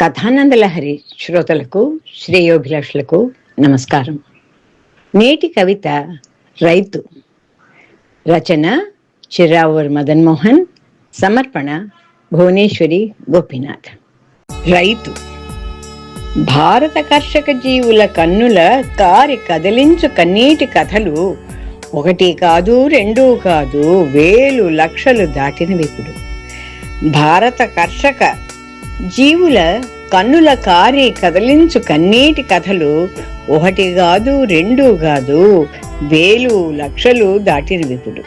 కథానందలహరి శ్రోతలకు శ్రేయోభిలాషులకు నమస్కారం. నేటి కవిత రైతు. రచన చిర్రావూరు మదన్ మోహన్. సమర్పణ భువనేశ్వరి గోపీనాథ్. రైతు. భారత కర్షక జీవుల కన్నుల కారి కదిలించు కన్నీటి కథలు ఒకటి కాదు, రెండు కాదు, వేలు లక్షలు దాటినవిప్పుడు. భారత కర్షక జీవుల కన్నుల కారి కదిలించు కన్నీటి కథలు ఒకటి కాదు, రెండు కాదు, వేలు లక్షలు దాటినవిప్పుడు.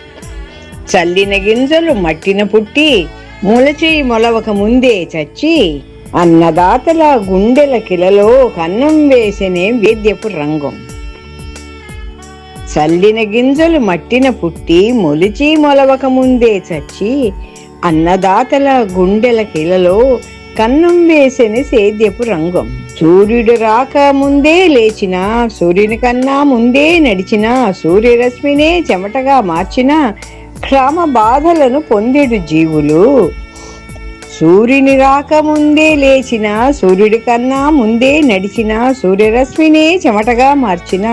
చల్లిన గింజలు మట్టిన పుట్టి మొలచి మొలవక ముందే చచ్చి అన్నదాతల గుండెల కిలలో కన్నం వేసనే వేద్యపు రంగం. చల్లిన గింజలు మట్టిన పుట్టి మొలిచి మొలవక ముందే చచ్చి అన్నదాతల గుండెల కిలలో కన్నం వేసని సేద్యపు రంగం. సూర్యుడు రాక ముందే లేచిన, సూర్యుని కన్నా ముందే నడిచిన, సూర్యరశ్మినే చెమటగా మార్చిన క్షామ బాధలను పొందేడు జీవులు. సూర్యుని రాక ముందే లేచిన, సూర్యుడి కన్నా ముందే నడిచిన, సూర్యరశ్మినే చెమటగా మార్చిన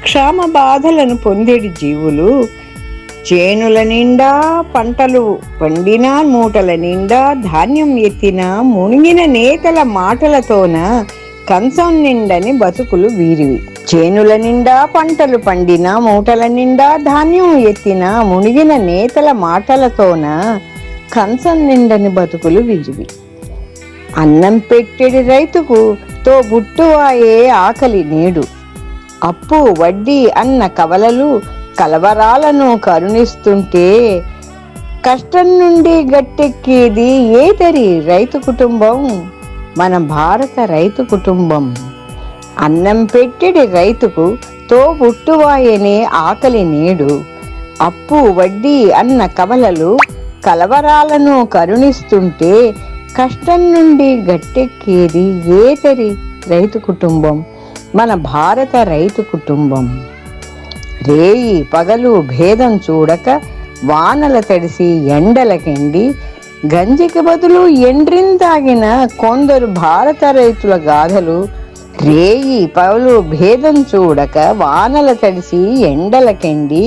క్షామ బాధలను పొందేడు జీవులు. చేనుల నిండా పంటలు పండిన, మూటల నిండా ధాన్యం ఎత్తిన, మునిగిన నేతల మాటలతోన కంచం నిండని బతుకులు వీరివి. చేనుల నిండా పంటలు పండిన, మూటల నిండా ధాన్యం ఎత్తిన, మునిగిన నేతల మాటలతోన కంచం నిండని బతుకులు వీరివి. అన్నం పెట్టెడి రైతుకు తో బుట్టువాయే ఆకలి నేడు. అప్పు వడ్డీ అన్న కవలలు కలవరాలను కరుణిస్తుంటే కష్టం నుండి గట్టెక్కేది ఏదరి రైతు కుటుంబం, మన భారత రైతు కుటుంబం. అన్నం పెట్టెడి రైతుకు తో బుట్టువాయనే ఆకలి నేడు. అప్పు వడ్డీ అన్న కవలలు కలవరాలను కరుణిస్తుంటే కష్టం నుండి గట్టెక్కేది ఏదరి రైతు కుటుంబం, మన భారత రైతు కుటుంబం. రేయి పగలు భేదం చూడక వానల తడిసి ఎండలకెండి గంజికి బదులు ఎండ్రింతాగిన కొందరు భారత రైతుల గాథలు. రేయి పగలు భేదం చూడక వానల తడిసి ఎండలకెండి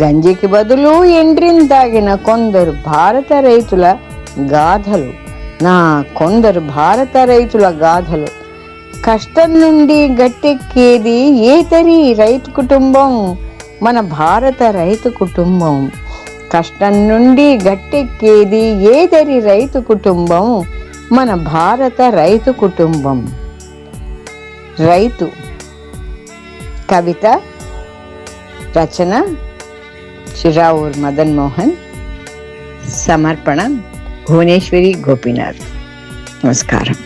గంజికి బదులు ఎండ్రింతాగిన కొందరు భారత రైతుల గాథలు. నా కొందరు భారత రైతుల గాథలు. కష్టం నుండి గట్టెక్కేది ఏతరి రైతు కుటుంబం, మన భారత రైతు కుటుంబం. కష్టం నుండి గట్టెక్కేది ఏదరి రైతు కుటుంబం, మన భారత రైతు కుటుంబం. రైతు. కవిత రచన చిర్రావూరు మదన్ మోహన్. సమర్పణ భువనేశ్వరి గోపీనాథ్. నమస్కారం.